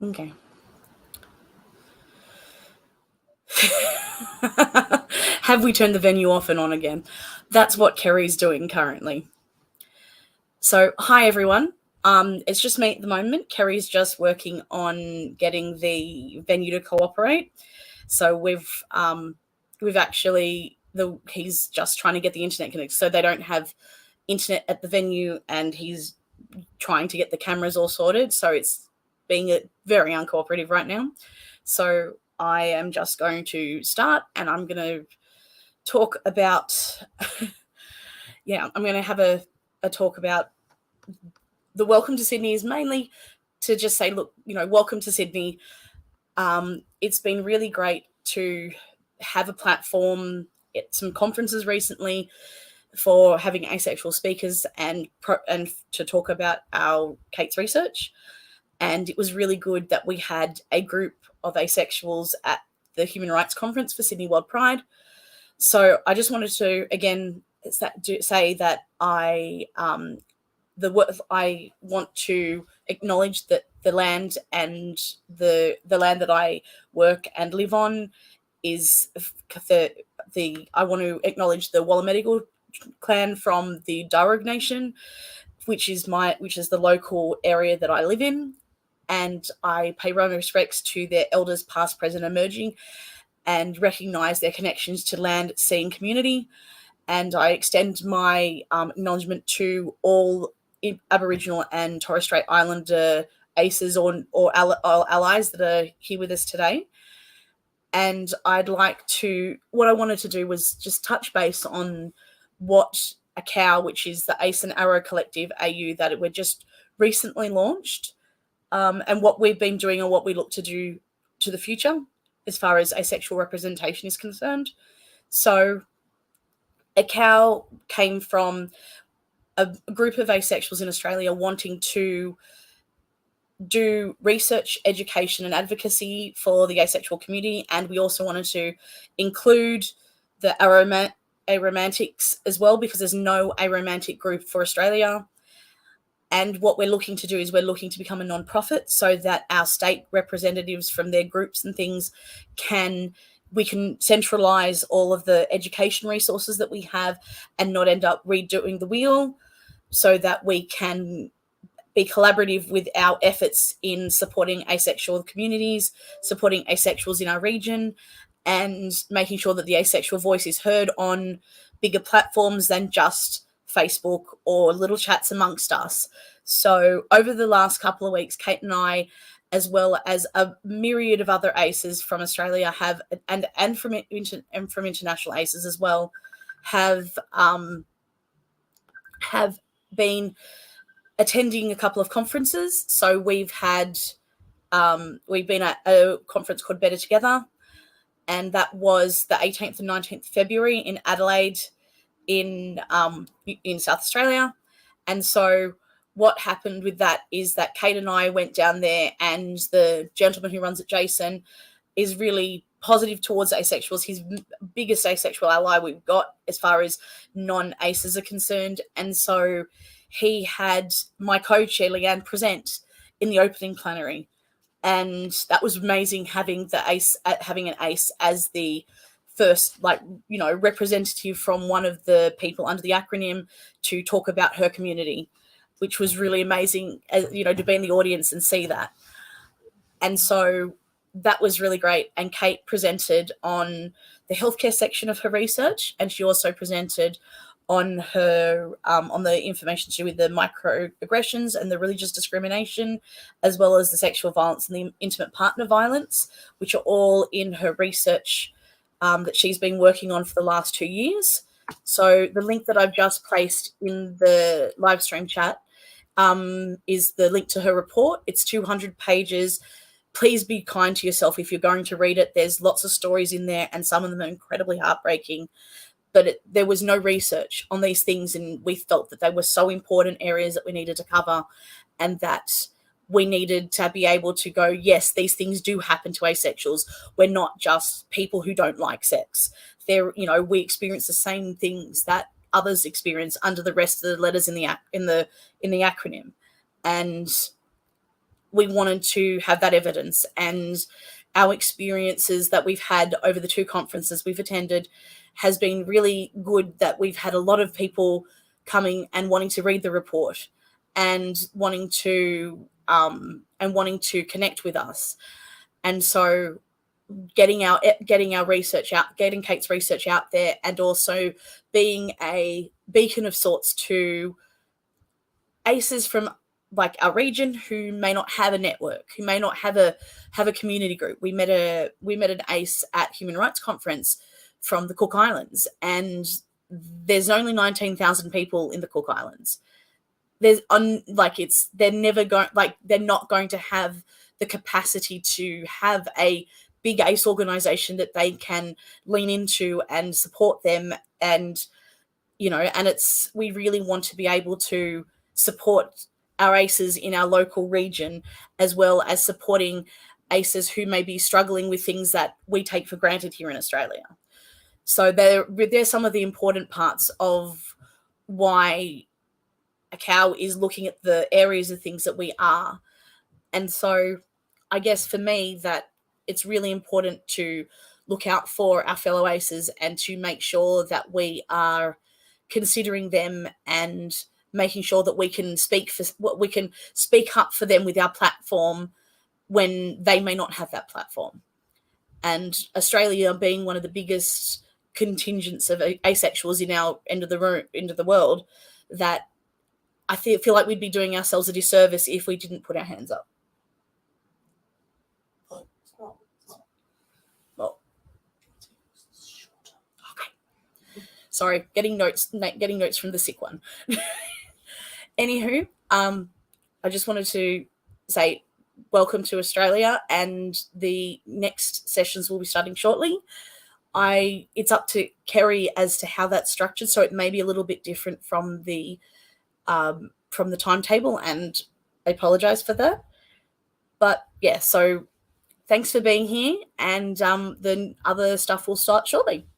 Okay. Have we turned the venue off and on again? That's what Kerry's doing currently. So, hi everyone. It's just me at the moment. Kerry's just working on getting the venue to cooperate. So we've actually he's just trying to get the internet connected. So they don't have internet at the venue, and he's trying to get the cameras all sorted. So it's being very uncooperative right now. So I am just going to start, and I'm going to talk about I'm going to have a talk about the welcome to Sydney is mainly to just say, look, welcome to Sydney. It's been really great to have a platform at some conferences recently for having asexual speakers and to talk about our Kate's research. And it was really good that we had a group of asexuals at the Human Rights Conference for Sydney World Pride. So I just wanted to, again, say that I want to acknowledge that the land and the land that I work and live on is I want to acknowledge the Wallamedigal clan from the Darug Nation, which is the local area that I live in, and I pay my respects to their elders, past, present, emerging, and recognise their connections to land, sea, and community. And I extend my acknowledgement to all Aboriginal and Torres Strait Islander ACEs or allies that are here with us today. And what I wanted to do was just touch base on what ACOW, which is the Ace and Arrow Collective AU, that we're just recently launched, and what we've been doing and what we look to do to the future as far as asexual representation is concerned. So ACOW came from a group of asexuals in Australia wanting to do research, education, and advocacy for the asexual community, and we also wanted to include the aromantics as well, because there's no aromantic group for Australia. And what we're looking to do is we're looking to become a non-profit so that our state representatives from their groups and things we can centralize all of the education resources that we have and not end up redoing the wheel, so that we can be collaborative with our efforts in supporting asexual communities, supporting asexuals in our region, and making sure that the asexual voice is heard on bigger platforms than just Facebook or little chats amongst us. So over the last couple of weeks, Kate and I, as well as a myriad of other ACEs from Australia, and from international ACEs as well, have been attending a couple of conferences. So we've been at a conference called Better Together, and that was the 18th and 19th February in Adelaide, in South Australia. And so what happened with that is that Kate and I went down there, and the gentleman who runs it, Jason, is really positive towards asexuals. He's the biggest asexual ally we've got as far as non-ACEs are concerned. And so he had my co-chair, Leanne, present in the opening plenary. And that was amazing, having an ACE as the first, representative from one of the people under the acronym to talk about her community, which was really amazing, to be in the audience and see that. And so that was really great. And Kate presented on the healthcare section of her research, and she also presented on her on the information to do with the microaggressions and the religious discrimination, as well as the sexual violence and the intimate partner violence, which are all in her research that she's been working on for the last 2 years. So the link that I've just placed in the live stream chat is the link to her report. It's 200 pages. Please be kind to yourself if you're going to read it. There's lots of stories in there, and some of them are incredibly heartbreaking. But there was no research on these things, and we felt that they were so important areas that we needed to cover, and that we needed to be able to go, yes, these things do happen to asexuals. We're not just people who don't like sex. We experience the same things that others experience under the rest of the letters in the acronym. And we wanted to have that evidence, and our experiences that we've had over the 2 conferences we've attended has been really good, that we've had a lot of people coming and wanting to read the report and wanting to connect with us. And so getting our research out, getting Kate's research out there, and also being a beacon of sorts to ACEs from like our region who may not have a network, who may not have a community group. We met an ACE at Human Rights Conference from the Cook Islands, and there's only 19,000 people in the Cook Islands. They're not going to have the capacity to have a big ACE organization that they can lean into and support them. And we really want to be able to support our ACEs in our local region, as well as supporting ACEs who may be struggling with things that we take for granted here in Australia. So they're some of the important parts of why ACAU is looking at the areas of things that we are. And so I guess for me that it's really important to look out for our fellow ACEs and to make sure that we are considering them and making sure that we can speak up for them with our platform when they may not have that platform. And Australia being one of the biggest contingents of asexuals in our end of the world, that I feel like we'd be doing ourselves a disservice if we didn't put our hands up. Well, okay. Sorry, getting notes from the sick one. Anywho, I just wanted to say welcome to Australia, and the next sessions will be starting shortly. It's up to Kerry as to how that's structured, so it may be a little bit different from the timetable, and I apologize for that. But yeah, so thanks for being here, and the other stuff will start shortly.